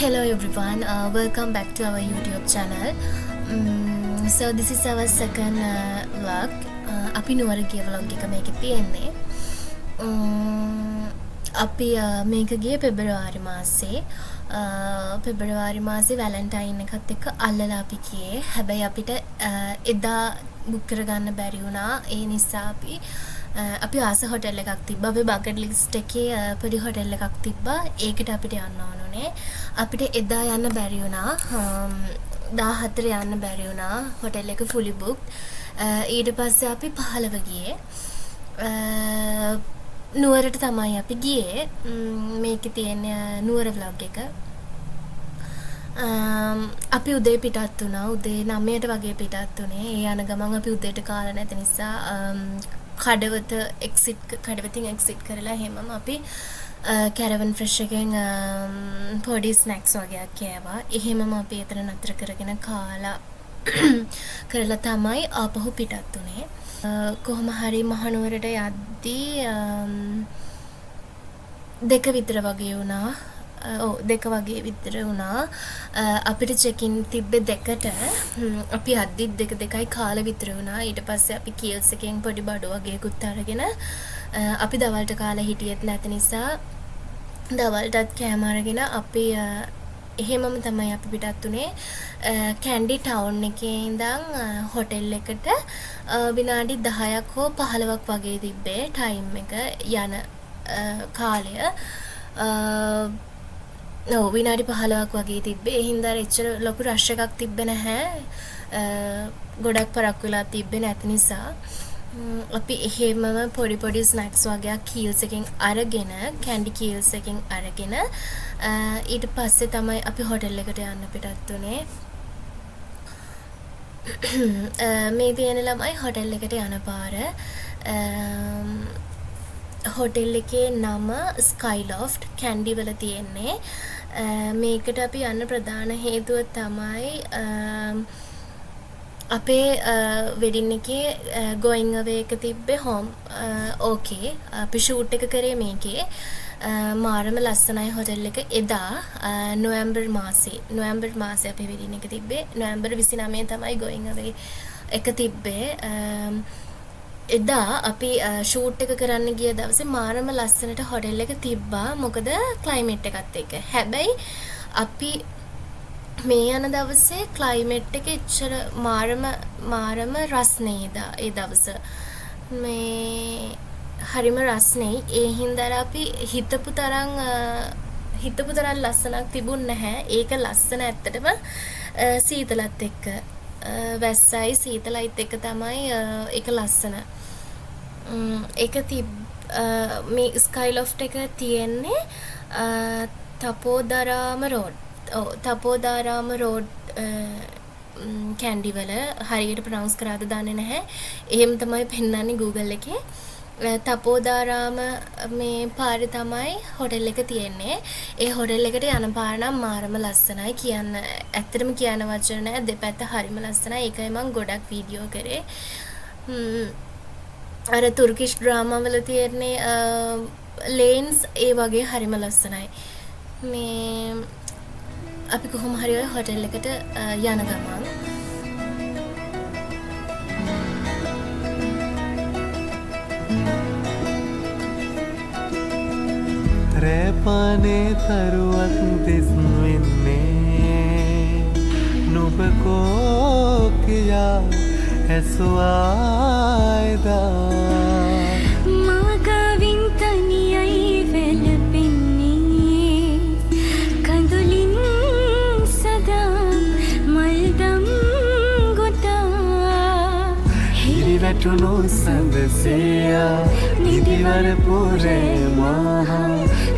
Hello everyone, welcome back to our YouTube channel. So this is our second vlog. අපි නුවර ගිය vlog එක මේකේ තියෙන්නේ. අපි මේක ගියේ පෙබරවාරි මාසේ වැලන්ටයින් එකත් එක්ක අල්ලලා අපි ගියේ. හැබැයි අපිට එදා බුක් කරගන්න බැරි වුණා. ඒ නිසා අපි ආස හොටෙල් එකක් තිබ්බා. අපේ බකට් ලිස්ට් එකේ පොඩි හොටෙල් එකක් තිබ්බා. ඒකට අපිට යන්න ඕනුනේ. අපිට එදා යන්න බැරි වුණා. 14 යන්න බැරි වුණා. හොටෙල් එක fully booked. ඊට පස්සේ අපි 15 ගියේ. නුවරට තමයි අපි ගියේ. මේකේ තියෙන නුවර vlog එක. අපි උදේ පිටත් වුණා. උදේ 9ට වගේ පිටත් වුණේ. ඒ යන ගමන් අපි උදේට කාලා නැති නිසා කඩවතින් එක්සිට් කරලා එහෙමම අපි කැරවන් ෆ්‍රෙෂ් එකෙන් පොඩි ස්නැක්ස් වගේක් කෑවා. එහෙමම අපි එතන නතර කරගෙන කාලා කරලා තමයි ආපහු පිටත් වුණේ. කොහොම හරි මහනුවරට යද්දී 2 විතර වගේ වුණා. දෙක වගේ විතර වුණා. අපිට චෙකින් තිබ්බේ 2ට. අපි අද්දිත් 2:02යි කාලා විතර වුණා. ඊට පස්සේ අපි කීල්ස් එකෙන් පොඩි බඩු වගේකුත් අරගෙන අපි දවල්ට කාලා හිටියෙත් නැති නිසා දවල්ටත් කෑම අරගෙන අපි එහෙමම තමයි අපි පිටත් උනේ. කැන්ඩි ටවුන් එකේ ඉඳන් හොටෙල් එකට විනාඩි 10ක් හෝ 15ක් වගේ තිබ්බේ ටයිම් එක යන කාලය. විනාඩි 15ක් වගේ තිබ්බේ. ඒ හින්දා එච්චර ලොකු රෂ් එකක් තිබ්බේ නැහැ. ගොඩක් පරක් වෙලා තිබ්බේ නැති නිසා අපි එහෙමම පොඩි ස්නැක්ස් වගේක් කීල්ස් එකෙන් අරගෙන කැන්ඩි කීල්ස් එකෙන් අරගෙන ඊට පස්සේ තමයි අපි හොටෙල් එකට යන්න පිටත් උනේ. මේ තියෙන ළමයි හොටෙල් එකට යන පාර. හොටෙල් එකේ නම ස්කයිලොෆ්ට් කැන්ඩි වල තියෙන්නේ. මේකට අපි යන්න ප්‍රධාන හේතුව තමයි අපේ වෙඩින් එකේ going away එක තිබ්බේ හෝම් ඕකේ. අපි ෂූට් එක කරේ මේකේ. මාරම ලස්සනයි හොටෙල් එක. එදා නොවැම්බර් මාසේ අපේ වෙඩින් එක තිබ්බේ. නොවැම්බර් 29 තමයි going away එක තිබ්බේ. එදා අපි ෂූට් එක කරන්න ගිය දවසේ මාරම ලස්සනට හොටෙල් එක තිබ්බා. මොකද ක්ලයිමේට් එකත් එක්ක. හැබැයි අපි මේ යන දවසේ ක්ලයිමේට් එක එච්චර මාරම රස්නේ ඒ දවස. මේ හරිම රස්නේ. ඒ හින්දා අපි හිතපු තරම් ලස්සනක් තිබුණ නැහැ. ඒක ලස්සන ඇත්තටම සීතලත් එක්ක. වැස්සයි සීතලයිත් එක තමයි ඒක ලස්සන. ඒක මේ ස්කයිලොෆ්ට් එක තියෙන්නේ තපෝදාරාම රෝඩ් කැන්ඩි වල. හරියට ප්‍රොනවුන්ස් කරාද දන්නේ නැහැ. එහෙම තමයි පෙන්නන්නේ Google එකේ. තපෝදාරාම මේ පාරේ තමයි හොටෙල් එක තියෙන්නේ. ඒ හොටෙල් එකට යන පාර නම් මාරම ලස්සනයි. ඇත්තටම කියන්න වචන නැහැ. දෙපැත්ත හරිම ලස්සනයි. ඒකයි මම ගොඩක් වීඩියෝ කරේ. අර තුර්කිෂ් ඩ්‍රාමා වල තියෙන්නේ ලේන්ස් ඒ වගේ හරිම ලස්සනයි. මේ අපි කොහොම හරි ඔය හොටෙල් එකට යන ගමන් රැපානේ තරුවක් දෙස් වෙන්නේ නුඹ කෝ කියා ඇසුවායිදා මාගවින් තනියයි වැළපෙන්නේ කඳුලින් සදා මල්දම් ගොඩා හිරිවැටුණු සඳසයා නිදිවර පුරේ මහා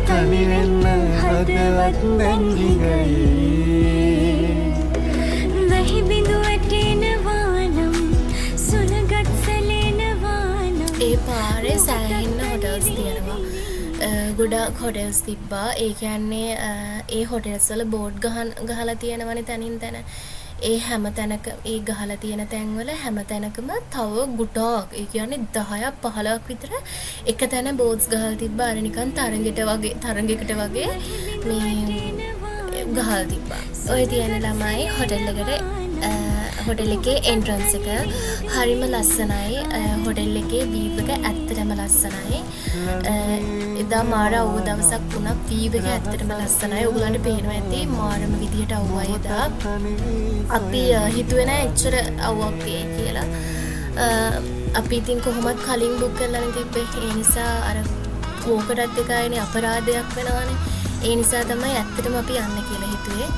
තනි වෙන්න හදවත් දැන් හිඟයි වැහි බිඳු වැටෙනවානම් සුළඟත් සැලෙනවානම්. ඒ පාරේ සෑහෙන්න හොටෙල්ස් තියෙනවා. ගොඩක් හොටෙල්ස් තිබ්බා. ඒ කියන්නේ ඒ හොටෙල්ස් වල බෝඩ් ගහලා තියෙනවනේ තනින් තැන. ඒ හැම තැනක ඒ ගහලා තියෙන තැන්වල හැම තැනකම තව ගොඩක් ඒ කියන්නේ 10ක් 15ක් විතර එක තැන බෝඩ්ස් ගහලා තිබ්බා. අර නිකන් තරඟයකට වගේ මේ ගහලා තිබ්බා. ඔය තියෙන ළමයි හොටෙල් එකට හොටෙල් එකේ එන්ට්‍රන්ස් එක හරිම ලස්සනයි. හොටෙල් එකේ වීව් එක ඇත්තටම ලස්සනයි. එදා මාර අවුව දවසක් වුණා. වීව් එක ඇත්තටම ලස්සනයි. ඔයගලන්ට පේනවා ඇති මාරම විදියට අවුවයි එදා. අපි හිතුවේ නෑ එච්චර අවුවක් වෙයි කියලා. අපි ඉතින් කොහොමත් කලින් බුක් කරලානේ තිබ්බේ. ඒ නිසා අර කෝකටත් එකයිනේ අපරාධයක් වෙනවානේ. ඒ නිසා තමයි ඇත්තටම අපි යන්න කියලා හිතුවේ.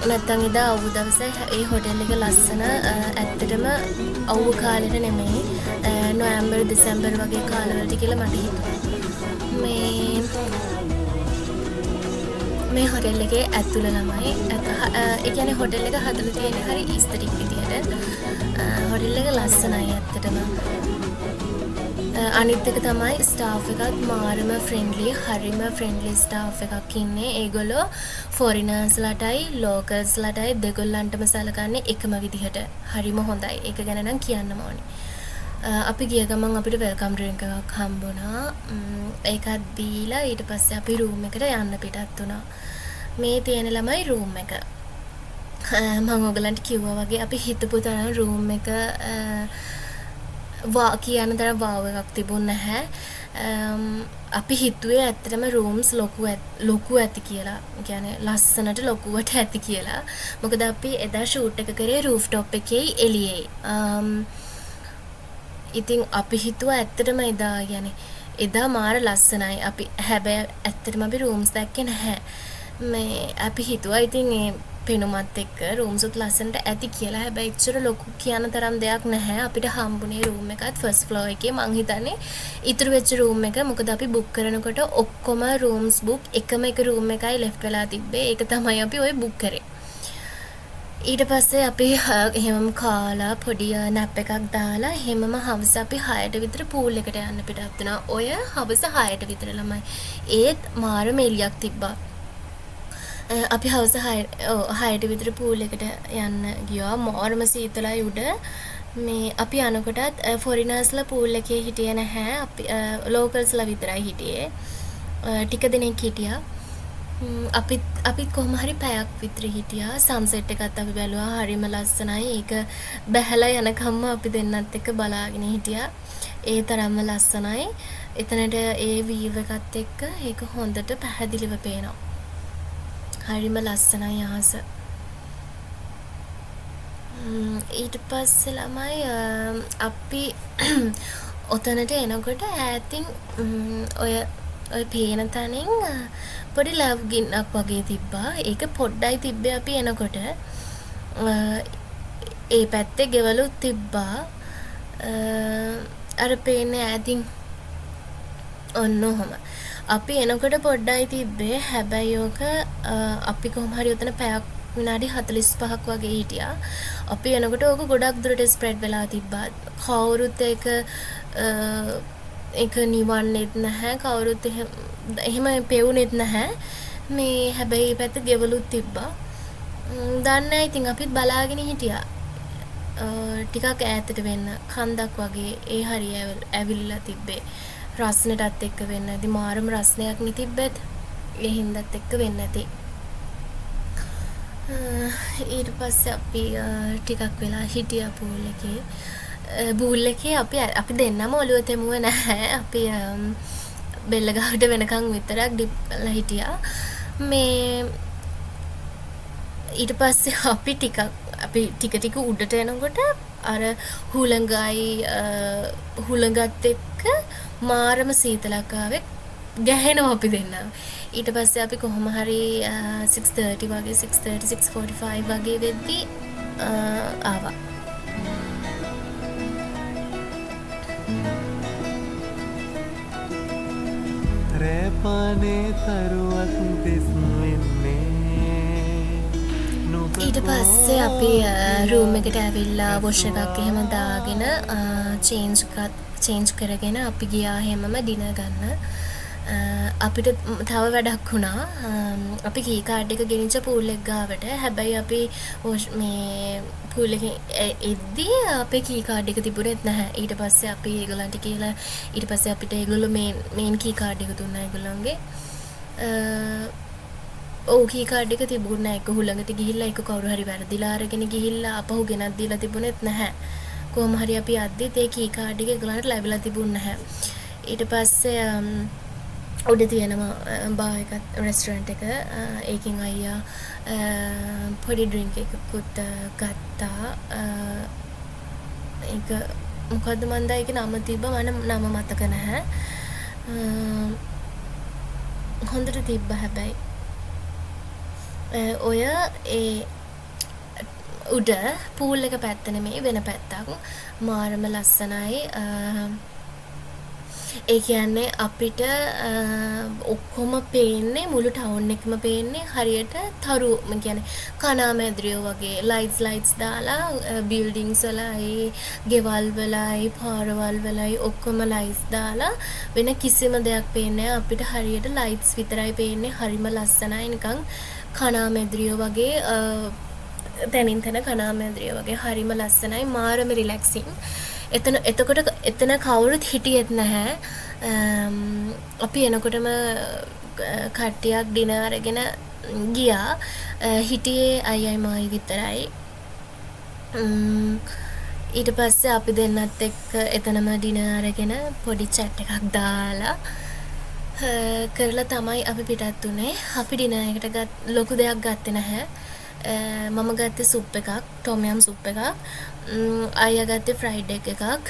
නැත්තම් එදා අවුව දවසේ ඒ හොටෙල් එක ලස්සන ඇත්තටම අවුව කාලෙට නෙමෙයි නොවැම්බර් දෙසැම්බර් වගේ කාලවලට කියලා මට හිතුණා. මේ හොටෙල් එකේ ඇතුළ ළමයි ඒ කියන්නේ හොටෙල් එක හදලා තියෙන්නේ හරි ඉස්තටික් විදියට. හොටෙල් එක ලස්සනයි ඇත්තටම. අනිත් එක තමයි ස්ටාෆ් එකත් මාරම ෆ්‍රෙන්ඩ්ලි, හරිම ෆ්‍රෙන්ඩ්ලි ස්ටාෆ් එකක් ඉන්නේ. ඒගොල්ලෝ ෆොරිනර්ස්ලටයි ලෝකල්ස්ලටයි දෙගොල්ලන්ටම සලකන්නේ එකම විදිහට. හරිම හොඳයි. ඒක ගැන නම් කියන්නම ඕනේ. අපි ගිය ගමන් අපිට වෙල්කම් ඩ්‍රින්ක් එකක් හම්බුණා. ඒකත් දීලා ඊට පස්සේ අපි රූම් එකට යන්න පිටත් වුණා. මේ තියෙන ළමයි රූම් එක. මම ඔයගලන්ට කිව්වා වගේ අපි හිතපු තරම් රූම් එක කියන තරම් වාව් එකක් තිබුණ නැහැ. අපි හිතුවේ ඇත්තටම රූම්ස් ලොකු ඇති කියලා. කියන්නේ ලස්සනට ලොකුවට ඇති කියලා. මොකද අපි එදා ෂූට් එක කරේ රූෆ් টොප් එකේ එළියේ. ඉතින් අපි හිතුවා ඇත්තටම එදා මාර ලස්සනයි. අපි හැබැයි ඇත්තටම අපි රූම්ස් දැක්කේ නැහැ. අපි හිතුවා ඉතින් ඒ පෙනුමත් එක්ක රූම්ස්ත් ලස්සනට ඇති කියලා. හැබැයි එච්චර ලොකු කියන තරම් දෙයක් නැහැ. අපිට හම්බුනේ රූම් එකත් ෆස්ට් ෆ්ලෝර් එකේ. මං හිතන්නේ ඉතුරු වෙච්ච රූම් එක මොකද අපි බුක් කරනකොට ඔක්කොම රූම්ස් බුක් එකම එක රූම් එකයි ලෙෆ්ට් වෙලා තිබ්බේ. ඒක තමයි අපි ඔය බුක් කරේ. ඊට පස්සේ අපි එහෙමම කාලා පොඩි නැප් එකක් දාලා එහෙමම හවස අපි 6ට විතර පූල් එකට යන්න පිටත් වුණා. ඔය හවස 6ට විතර ළමයි. ඒත් මාරම එළියක් තිබ්බා. අපි හවස 6ට විතර පූල් එකට යන්න ගියා. මාරම සීතලයි උඩ. අපි යනකොටත් ෆොරිනර්ස්ලා පූල් එකේ හිටියේ නැහැ. අපි ලෝකල්ස්ලා විතරයි හිටියේ. ටික දෙනෙක් හිටියා. අපිත් කොහොම හරි පැයක් විතර හිටියා. සන්සෙට් එකත් අපි බැලුවා. හරිම ලස්සනයි. ඒක බැහැලා යනකම්ම අපි දෙන්නත් එක්ක බලාගෙන හිටියා. ඒ තරම්ම ලස්සනයි. එතනට ඒ වීව් එකත් එක්ක ඒක හොඳට පැහැදිලිව පේනවා. හරිම ලස්සනයි අහස. ඊට පස්සේ ළමයි අපි ඔතනට එනකොට ඈතින් ඔය පේන තැනින් පොඩි ලව් ගින්නක් වගේ තිබ්බා. ඒක පොඩ්ඩයි තිබ්බේ අපි එනකොට. ඒ පැත්තේ ගෙවලුත් තිබ්බා. අර පේන්නේ ඈතින් ඔන්න ඔහම. අපි එනකොට පොඩ්ඩයි තිබ්බේ. හැබැයි ඕක අපි කොහොම හරි උතන පැයක් විනාඩි 45ක් වගේ හිටියා. අපි එනකොට ඕක ගොඩක් දුරට ස්ප්‍රෙඩ් වෙලා තිබ්බා. කවුරුත් ඒක නිවන්නෙත් නැහැ. කවුරුත් එහෙම පෙවුනෙත් නැහැ. හැබැයි පැත්ත ගෙවලුත් තිබ්බා. දන්නේ නැහැ. ඉතින් අපිත් බලාගෙන හිටියා. ටිකක් ඈතට වෙන්න කන්දක් වගේ ඒ හරිය ඇවිල්ලා තිබ්බේ. රස්නෙටත් එක්ක වෙන්න ඇති. මාරම රස්නයක් නේ තිබ්බෙත්. ඒ හින්දාත් එක්ක වෙන්න ඇති. ඊට පස්සේ අපි ටිකක් වෙලා හිටියා පූල් එකේ. බූල් එකේ අපි දෙන්නම ඔළුව තෙමුවේ නැහැ. අපි බෙල්ල ගහට වෙනකන් විතරක් ඩිප් කරලා හිටියා. ඊට පස්සේ අපි ටික උඩට එනකොට අර හුළඟත් එක්ක මාරම සීතලක් ආවේ. ගැහෙනවා අපි දෙන්නා. ඊට පස්සේ අපි කොහොම හරි 6:30 වගේ 6:45 වගේ වෙද්දී ආවා. රැපනේ තරුවක් දෙස් වෙන්නේ. ඊට පස්සේ අපි රූම් එකට ඇවිල්ලා වොෂ් එකක් එහෙම දාගෙන චේන්ජ් කරගෙන අපි ගියා හැමම ඩිනර් ගන්න. අපිට තව වැඩක් වුණා. අපි කී කාඩ් එක ගෙනිච්ච පූල් එක ගාවට. හැබැයි අපි පූල් එකේ එද්දී අපේ කී කාඩ් එක තිබුණෙත් නැහැ. ඊට පස්සේ අපි ඒගොල්ලන්ට කියලා ඊට පස්සේ අපිට ඒගොල්ලෝ මේන් කී කාඩ් එක දුන්නා ඒගොල්ලන්ගේ. ඔව් කී කාඩ් එක තිබුණ නැහැ. එක හුළඟට ගිහිල්ලා එක කවුරු හරි වැරදිලා අරගෙන ගිහිල්ලා අපහු ගෙනත් දීලා තිබුණෙත් නැහැ. කොහොම හරි අපි අද්දිත් ඒ කී කාඩ් එක ඒගොල්ලන්ට ලැබිලා තිබුණ නැහැ. ඊට පස්සේ උඩ තියෙනවා බාර් එකක් රෙස්ටොරන්ට් එක. ඒකෙන් අයියා පොඩි ඩ්‍රින්ක් එකකුත් ගත්තා. ඒක මොකද්ද මන්ද ඒකේ නම තිබ්බා මම නම මතක නැහැ. හොඳට තිබ්බා හැබැයි. ඔය ඒ උඩ පූල් එක පැත්ත නෙමෙයි වෙන පැත්තක්. මාරම ලස්සනයි. ඒ කියන්නේ අපිට ඔක්කොම පේන්නේ මුළු ටවුන් එකම පේන්නේ හරියට තරු කියන්නේ කණා මැදිරියෝ වගේ ලයිට්ස් දාලා බිල්ඩින්ග්ස් වලයි ගෙවල් වලයි පාරවල් වලයි ඔක්කොම ලයිට්ස් දාලා වෙන කිසිම දෙයක් පේන්නේ නැහැ. අපිට හරියට ලයිට්ස් විතරයි පේන්නේ. හරිම ලස්සනයි නිකන් කණා මැදිරියෝ වගේ තැනින් තැන කණා මැදිරියෝ වගේ හරිම ලස්සනයි. මාරම රිලැක්සින්. එතකොට එතන කවුරුත් හිටියෙත් නැහැ. අපි එනකොටම කට්ටියක් ඩිනර් අරගෙන ගියා. හිටියේ අයියයි මායි විතරයි. ඊට පස්සේ අපි දෙන්නත් එක්ක එතනම ඩිනර් අරගෙන පොඩි චැට් එකක් දාලා කරලා තමයි අපි පිටත් උනේ. අපි ඩිනර් එකට ලොකු දෙයක් ගත්තේ නැහැ. මම ගත්තේ සුප් එකක්, ටොම් යම් සුප් එකක්. අයියා ගත්තේ ෆ්‍රයිඩ් එග් එකක්.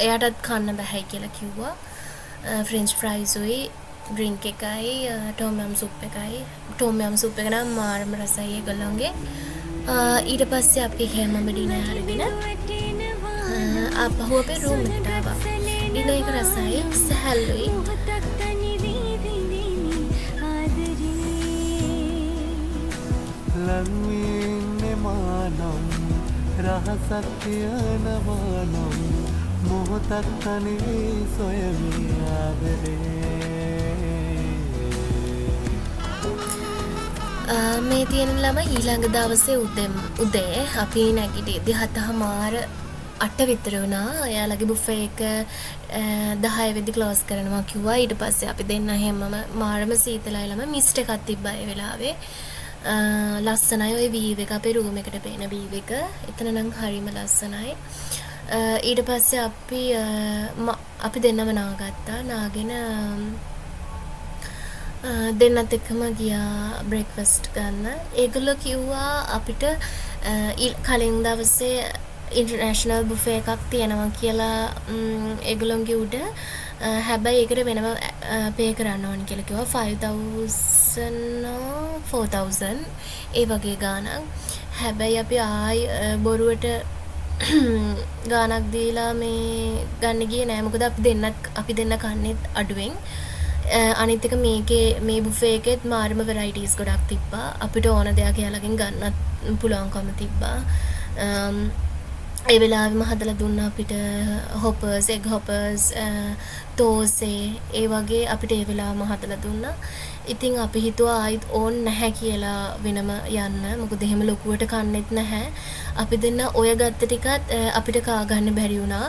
එයාටත් කන්න බැහැ කියලා කිව්වා. ෆ්‍රෙන්ච් ෆ්‍රයිස් උයි, ඩ්‍රින්ක් එකයි, ටොම් යම් සුප් එකයි. ටොම් යම් සුප් එක නම් මාරම රසයි ඒගොල්ලන්ගේ. ඊට පස්සේ අපි හැමම ඩිනර් අරගෙන ආපහු අපේ රූම් එකට ආවා. ඩිනර් එක රසයි, සැහැල්ලුයි. ලංවෙන්නේ මානම් රහසක් කියනවානම් මොහොතක් තනිවී සොයමි ආදරේ. මේ තියෙන ළමයි ඊළඟ දවසේ උදේ අපි නැගිටිද්දි 7:08 විතර වුණා. එයාලගේ බුෆේ එක 10 වෙදි ක්ලෝස් කරනවා කිව්වා. ඊට පස්සේ අපි දෙන්න හැමම මාරම සීතලයි ළම මිස්ට් එකක් තිබ්බා ඒ වෙලාවේ. ලස්සනයි ඔය වීව් එක අපේ රූම් එකට පේන වීව් එක. එතන නම් හරිම ලස්සනයි. ඊට පස්සේ අපි දෙන්නම නාගත්තා. නාගෙන දෙන්නත් එක්කම ගියා බ්‍රේක්ෆාස්ට් ගන්න. ඒගොල්ලෝ කිව්වා අපිට කලින් දවසේ ඉන්ටර්නැෂනල් බුෆේ එකක් තියෙනවා කියලා ඒගොල්ලෝගේ උඩ. හැබැයි ඒකට වෙනම පේ කරන්න ඕන කියලා කිව්වා. 5,000 ඒ වගේ ගාණක්. හැබැයි අපි බොරුවට ගාණක් දීලා මේ ගන්න ගියේ නෑ. මොකද අපි දෙන්න කන්නේත් අඩුවෙන්. අනිත් එක මේ බුෆේ එකෙත් මාරම වෙරයිටිස් ගොඩක් තිබ්බා. අපිට ඕන දෙයක් එයාලගෙන් ගන්නත් පුළුවන්කම තිබ්බා. ඒ වෙලාවෙම හදලා දුන්නා අපිට හොපර්ස්, එග් හොපර්ස්, තෝසේ ඒ වගේ අපිට ඒ වෙලාවම හදලා දුන්නා. ඉතින් අපි හිතුවා ආයිත් ඕන් නැහැ කියලා වෙනම යන්න. මොකද එහෙම ලොකුවට කන්නෙත් නැහැ. අපි දෙන්න ඔය ගත්ත ටිකත් අපිට කා ගන්න බැරි වුණා.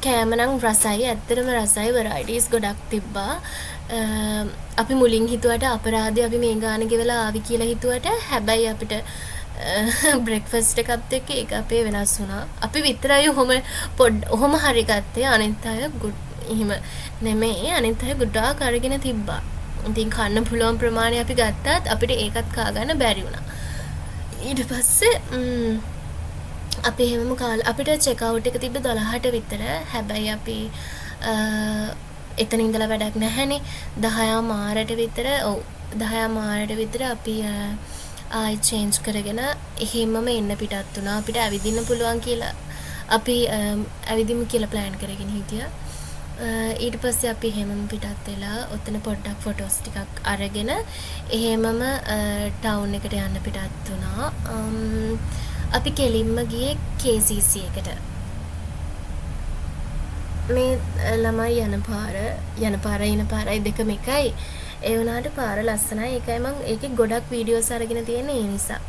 කෑම නම් රසයි, ඇත්තටම රසයි, වෙරයිටිස් ගොඩක් තිබ්බා. අපි මුලින් හිතුවට අපරාධය අපි මේ ගාන ගෙවලා ආවි කියලා හිතුවට හැබැයි අපිට බ්‍රෙක්ෆාස්ට් එකත් එක්ක ඒක අපේ වෙනස් වුණා. අපි විතරයි ඔහොම හරි ගත්තේ. අනිත් අය එහෙම නෙමෙයි. අනිත් අය ගොඩාක් අරගෙන තිබ්බා. ඉතින් කන්න පුළුවන් ප්‍රමාණය අපි ගත්තත් අපිට ඒකත් කා ගන්න බැරි වුණා. ඊට පස්සේ අපි එහෙමම කාලා අපිට චෙක් අවුට් එක තිබ්බ 12ට විතර. හැබැයි අපි එතන ඉඳලා වැඩක් නැහැනේ. 10:00 විතර 10:00 විතර අපි ආයි චේන්ජ් කරගෙන එහෙමම එන්න පිටත් වුණා. අපිට ඇවිදින්න පුළුවන් කියලා අපි ඇවිදිමු කියලා ප්ලෑන් කරගෙන හිටියා. ඊට පස්සේ අපි එහෙමම පිටත් වෙලා ඔතන පොඩ්ඩක් ෆොටෝස් ටිකක් අරගෙන එහෙමම ටවුන් එකට යන්න පිටත් වුණා. අපි කෙලින්ම ගියේ KCC එකට. මේ ළමයි යන පාරයි දෙකම එකයි. ඒ වුණාට පාර ලස්සනයි. ඒකයි මම ඒකේ ගොඩක් වීඩියෝස් අරගෙන තියෙන්නේ ඒ නිසා.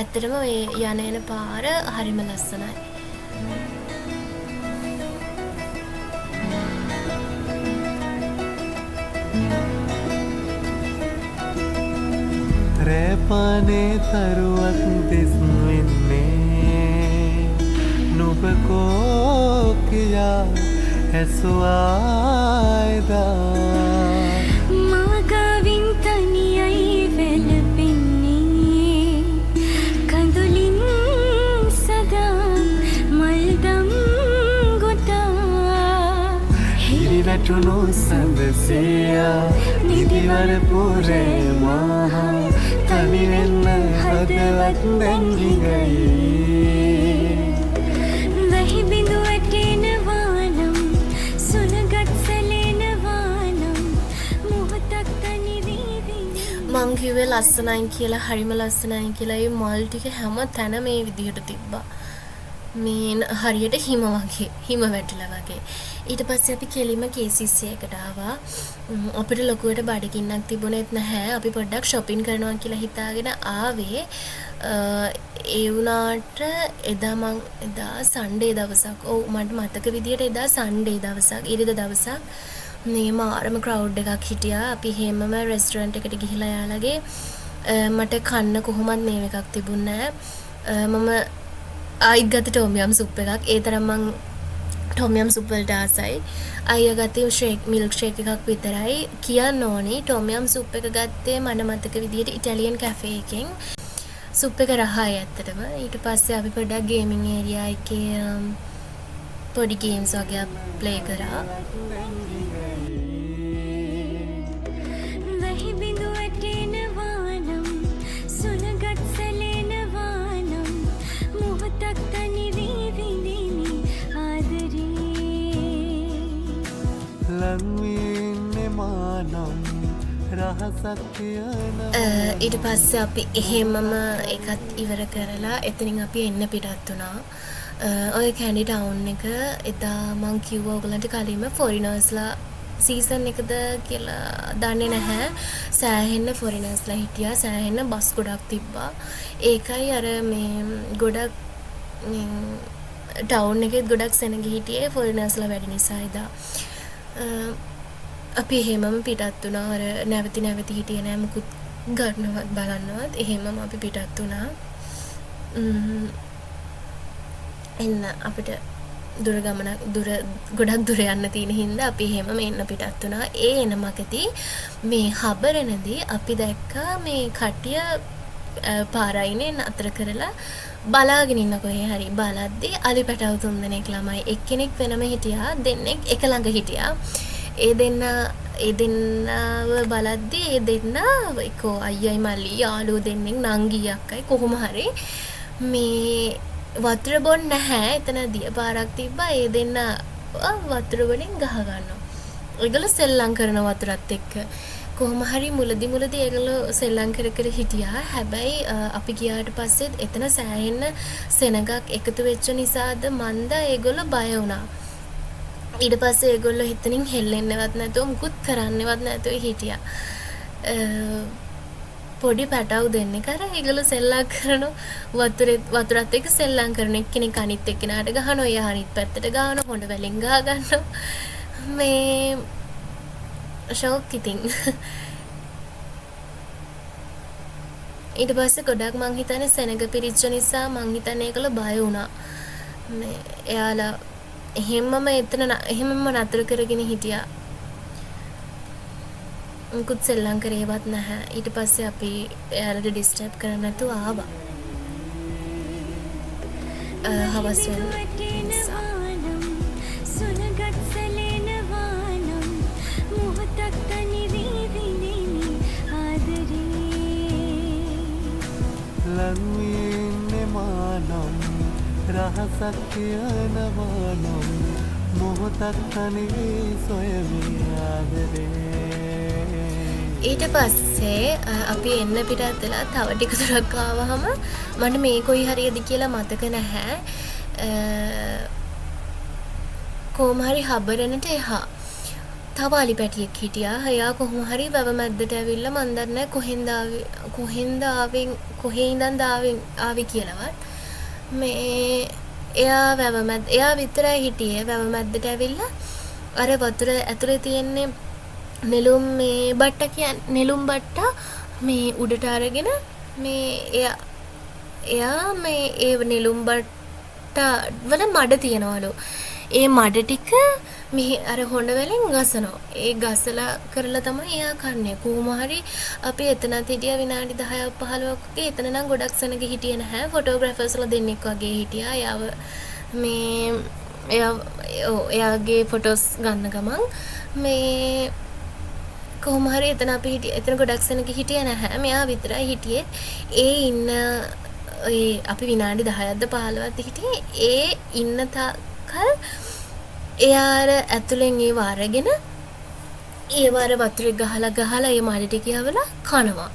ඇත්තටම මේ යන පාර හරිම ලස්සනයි. රෑපානේ තරුවක් දෙස් වෙන්නේ නුඹ කෝ කියා ඇසුවායිදා මාගාවින් තනියයි වැළපෙන්නේ කඳුලින් සදා මල්දම් ගොතා හිරි වැටුණු සඳසියා නිදිවර පුරේ මහා තනි වෙන්න හදවත් දැන් හිඟයි වැහි බිඳු වැටෙන වානම් සුළඟත් සැලෙන වානම් මොහොතක් තනි වී විඳින මං කිව්වේ ලස්සනයි කියලා හරිම ලස්සනයි කියලා ඒ මල් ටික හැම තැනම මේ විදිහට තිබ්බා. මේ හරියට හිම වගේ හිම වැටිලා වගේ. ඊට පස්සේ අපි කෙලිම KCC එකට ආවා. අපිට ලොකුවට බඩගින්නක් තිබුණෙත් නැහැ. අපි පොඩ්ඩක් shopping කරනවා කියලා හිතාගෙන ආවේ. ඒ වුණාට එදා සන්ඩේ දවසක්. ඔව් මට මතක විදියට එදා සන්ඩේ දවසක්. ඉරිදා දවසක්. මේ මාරම ක්‍රවුඩ් එකක් හිටියා. අපි හැමම රෙස්ටුරන්ට් එකට ගිහිලා යාළගේ මට කන්න කොහොමත් මේ එකක් තිබුණේ නැහැ. මම ආයිත් ගත්ත ටොමියම් සුප් එකක්. ඒ තරම් මං ටොමියම් සුප් වලට ආසයි. අයියා ගත්තේ ෂේක් මිල්ක් ෂේක් එකක් විතරයි. කියන්න ඕනි ටොමියම් සුප් එක ගත්තේ මට මතක විදියට ඉටාලියන් කැෆේ එකෙන්. සුප් එක රහයි ඇත්තටම. ඊට පස්සේ අපි පොඩ්ඩක් ගේමින් ඒරියා එකේ පොඩි ගේම්ස් වගේ ප්ලේ කරා. වැහි බිඳු වැටෙන වානම් සුළඟත් සැලෙන වානම් මොහොතක් තනි වී විඳිනි ආදරේ ලංවීන්නේ මානම් රහසක් කියනවා ඊට පස්සේ අපි එහෙමම එකත් ඉවර කරලා එතනින් අපි එන්න පිටත් වුණා. ඔය කැන්ඩි ටවුන් එක එදා මං කිව්වා ඔයගලන්ට කලින්ම ෆොරිනර්ස්ලා සීසන් එකද කියලා දන්නේ නැහැ. සෑහෙන්න ෆොරිනර්ස්ලා හිටියා. සෑහෙන්න බස් ගොඩක් තිබ්බා. ඒකයි අර මේ ගොඩක් ටවුන් එකෙත් ගොඩක් සෙනග හිටියේ ෆොරිනර්ස්ලා වැඩි නිසා එදා. අපි එහෙමම පිටත් වුණා. අර නැවති හිටියේ නෑ මුකුත් ගන්නවත් බලන්නවත්. එහෙමම අපි පිටත් වුණා. එන්න අපිට ගොඩක් දුර යන්න තියෙන හින්දා අපි එහෙමම එන්න පිටත් වුණා. ඒ එන මගදී මේ හබරනදී අපි දැක්කා මේ කට්ටිය පාරයිනේ නතර කරලා බලාගෙන ඉන්න කොහේ හරි. බලද්දී අලි පැටව 3 දෙනෙක් ළමයි එක්කෙනෙක් වෙනම හිටියා. දෙන්නෙක් එක ළඟ හිටියා. ඒ දෙන්නව බලද්දී ඒ දෙන්න එක්කෝ අයියයි මල්ලි යාළුවෝ දෙන්නෙක් නංගි අක්කයි කොහොම හරි මේ වතුර බොන්න නැහැ. එතන දිය පාරක් තිබ්බා. ඒ දෙන්න වතුර වලින් ගහ ගන්නවා. ඒගොල්ලෝ සෙල්ලම් කරන වතුරත් එක්ක. කොහොම හරි මුලදි ඒගොල්ලෝ සෙල්ලම් කර හිටියා. හැබැයි අපි ගියාට පස්සේ එතන සෑහෙන්න සෙනගක් එකතු වෙච්ච නිසාද මන්ද ඒගොල්ලෝ බය වුණා. ඊට පස්සේ ඒගොල්ලෝ හිතනින් හෙල්ලෙන්නවත් නැතුව මුකුත් කරන්නවත් නැතුව හිටියා. පොඩි පැටව් දෙන්නෙක් අර ඒගොල්ලෝ සෙල්ලම් කරන වතුරත් එක්ක සෙල්ලම් කරන එක්කෙනෙක් අනිත් එක්කෙනාට ගහනවා. එයා අනිත් පැත්තට ගහනවා. හොඬ වලින් ගහ ගන්නවා. මේ ෂොක් ඉතින්. ඊට පස්සේ ගොඩක් මං හිතන්නේ සෙනග පිරිච්ච නිසා මං හිතන්නේ ඒගොල්ලෝ බය වුණා. මේ එයාලා එහෙමම නතර කරගෙන හිටියා. මුකුත් සෙල්ලම් කරේවත් නැහැ. ඊට පස්සේ අපි එයාලට ඩිස්ටර්බ් කරන්න නැතුව ආවා. හවස් වෙන නිසා. සුළඟත් සැලෙන වානම් මොහොතක් තනි වී විඳිනි ආදරේ ලංවීන්නේ මානම් රහසක් කියනවා නම් මොහොතක් තනි සොයමි ආදරේ ඊට පස්සේ අපි එන්න පිටත් වෙලා තව ටික දුරක් ආවහම මට මේ කොයි හරියද කියලා මතක නැහැ. කොහොම හරි හබරනට එහා තව අලි පැටියෙක් හිටියා. එයා කොහොම හරි වැව මැද්දට ඇවිල්ලා මන් දන්නේ කොහේ ඉඳන්ද ආවේ කියලාවත්. මේ එයා විතරයි හිටියේ. වැව මැද්දට ඇවිල්ලා අර වතුර ඇතුලේ තියෙන්නේ නෙළුම් බට්ට මේ උඩට අරගෙන මේ එයා මේ ඒ නෙළුම්බට වල මඩ තියනවලු. ඒ මඩ ටික මෙහි අර හොඬ වලින් ගසනවා. ඒ ගසලා කරලා තමයි එයා කන්නේ. කොහොම හරි අපි එතනත් හිටියා විනාඩි 10ක් 15ක් වගේ. එතන නම් ගොඩක් සෙනග හිටියේ නැහැ. ෆොටෝග්‍රැෆර්ස්ලා දෙන්නෙක් වගේ හිටියා. එයාව මේ එයාගේ ෆොටෝස් ගන්න ගමන් මේ කොහොම හරි එතන අපි හිටියේ. එතන ගොඩක් සෙනග හිටියේ නැහැ. මෙයා විතරයි හිටියේ. ඒ ඉන්න අපි විනාඩි 10ක්ද 15ක්ද හිටියේ. ඒ ඉන්න තාකල් එයාර ඇතුලෙන් ඒව අරගෙන ඒව අර වතුරේ ගහලා ඒ මඩ ටික යවලා කනවා.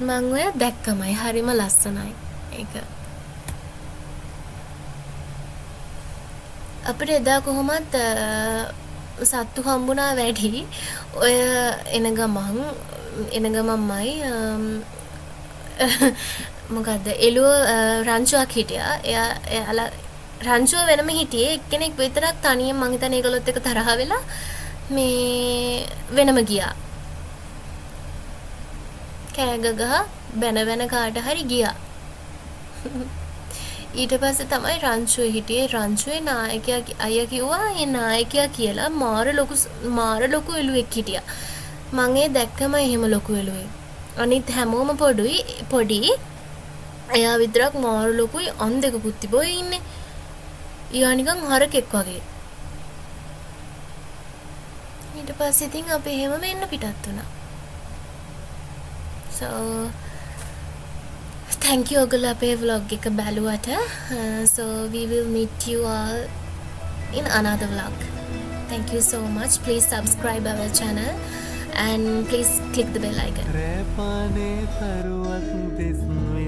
මං ඔය දැක්කමයි හරිම ලස්සනයි ඒක. අපිට එදා කොහොමත් සත්තු හම්බුණා වැඩි. ඔය එන ගමන්මයි මොකද්ද එළුව රංචුවක් හිටියා. එයාලා රංචුව වෙනම හිටියේ. එක්කෙනෙක් විතරක් තනියෙන් මං හිතන්නේ ඒගොල්ලොත් එක්ක තරහ වෙලා මේ වෙනම ගියා. කෑ ගහ බැන කාට හරි ගියා. ඊට පස්සේ තමයි රංචුවේ හිටියේ. රංචුවේ නායකයා අයියා කිව්වා ඒ නායකයා කියලා මාර ලොකු එළුවෙක් හිටියා. මං ඒ දැක්කම එහෙම ලොකු එළුවෙක්. අනිත් හැමෝම පොඩි. එයා විතරක් මාර ලොකුයි. අන් දෙකකුත් තිබෝයි ඉන්නේ. ඊයා නිකන් හරකෙක් වගේ. ඊට පස්සේ ඉතින් අපි එහෙම වෙන්න පිටත් වුණා. So thank you ඔයගොල්ලෝ අපේ vlog එක බැලුවට. So we will meet you all in another vlog. Thank you so much. Please subscribe our channel and please click the bell icon. රැපානේ තරුවක් දෙස්මේ